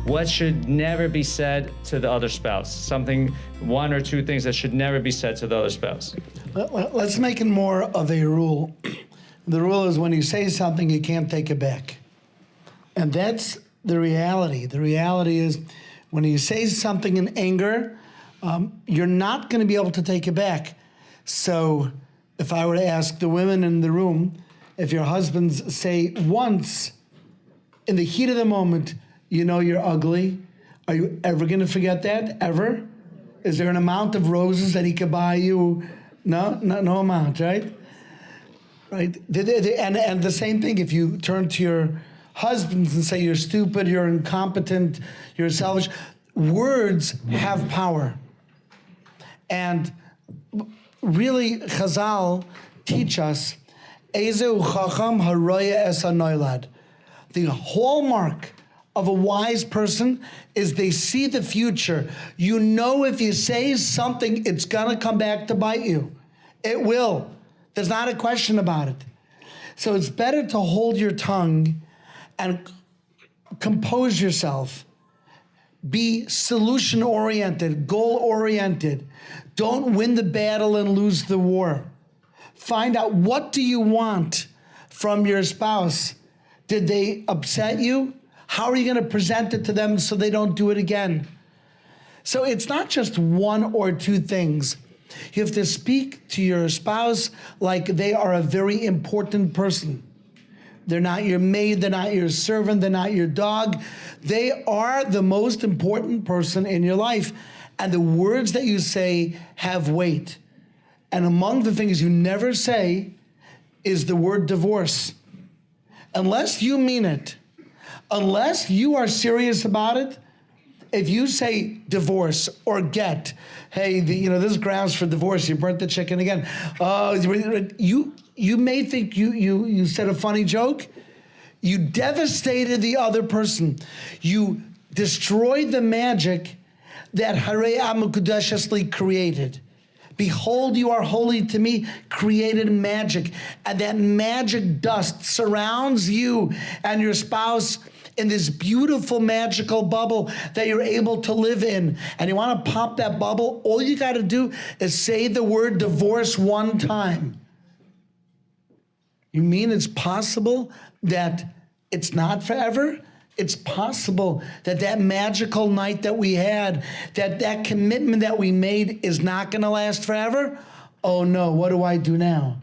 What should never be said to the other spouse? Something, one or two things that should never be said to the other spouse. Let's make it more of a rule. The rule is when you say something, you can't take it back. And that's the reality. The reality is when you say something in anger, you're not going to be able to take it back. So if I were to ask the women in the room, if your husbands say once in the heat of the moment, you know you're ugly, are you ever going to forget that? Ever? Is there an amount of roses that he could buy you? No amount, right? Right. And the same thing, if you turn to your husbands and say you're stupid, you're incompetent, you're selfish, words have power. And really, Chazal teach us, ey0UyUwbeAo. The hallmark of a wise person is they see the future. You know if you say something, it's gonna come back to bite you. It will. There's not a question about it. So it's better to hold your tongue and compose yourself. Be solution-oriented, goal-oriented. Don't win the battle and lose the war. Find out, what do you want from your spouse? Did they upset you? How are you going to present it to them so they don't do it again? So it's not just one or two things. You have to speak to your spouse like they are a very important person. They're not your maid, they're not your servant, they're not your dog. They are the most important person in your life. And the words that you say have weight. And among the things you never say is the word divorce. Unless you mean it, unless you are serious about it, if you say divorce or get, hey, this is grounds for divorce, you burnt the chicken again. You may think you said a funny joke. You devastated the other person. You destroyed the magic that Harei Amukudeshesli created. Behold, you are holy to me, created magic. And that magic dust surrounds you and your spouse in this beautiful magical bubble that you're able to live in. And you want to pop that bubble, all you got to do is say the word divorce one time. You mean it's possible that it's not forever? It's possible that that magical night that we had, that commitment that we made is not going to last forever? Oh no, what do I do now?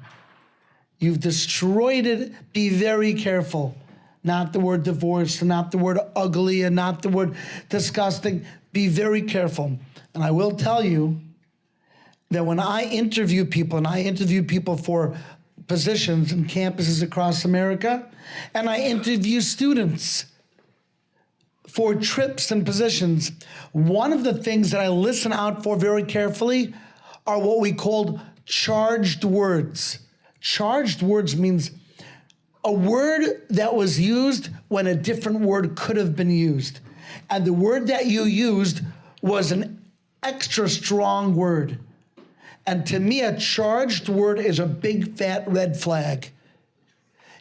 You've destroyed it. Be very careful. Not the word divorce, not the word ugly, and not the word disgusting. Be very careful. And I will tell you that when I interview people, and I interview people for positions in campuses across America, and I interview students for trips and positions, one of the things that I listen out for very carefully are what we call charged words. Charged words means a word that was used when a different word could have been used. And the word that you used was an extra strong word. And to me, a charged word is a big fat red flag.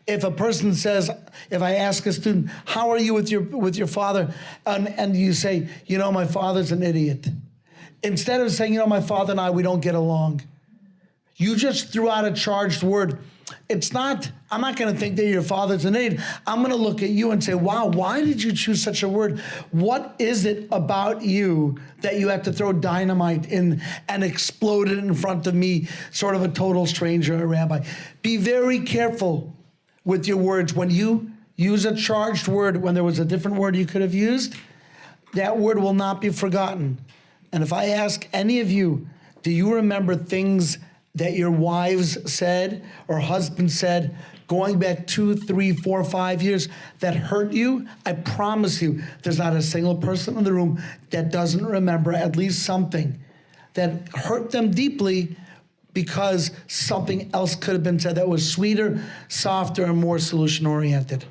If a person says, if I ask a student, how are you with your father? And you say, my father's an idiot. Instead of saying, my father and I, we don't get along. You just threw out a charged word. I'm not going to think that your father's an idiot. I'm going to look at you and say, wow, why did you choose such a word? What is it about you that you have to throw dynamite in and explode it in front of me, sort of a total stranger, a rabbi? Be very careful with your words. When you use a charged word, when there was a different word you could have used, that word will not be forgotten. And if I ask any of you, do you remember things that your wives said or husbands said going back 2, 3, 4, 5 years that hurt you? I promise you, there's not a single person in the room that doesn't remember at least something that hurt them deeply because something else could have been said that was sweeter, softer, and more solution-oriented.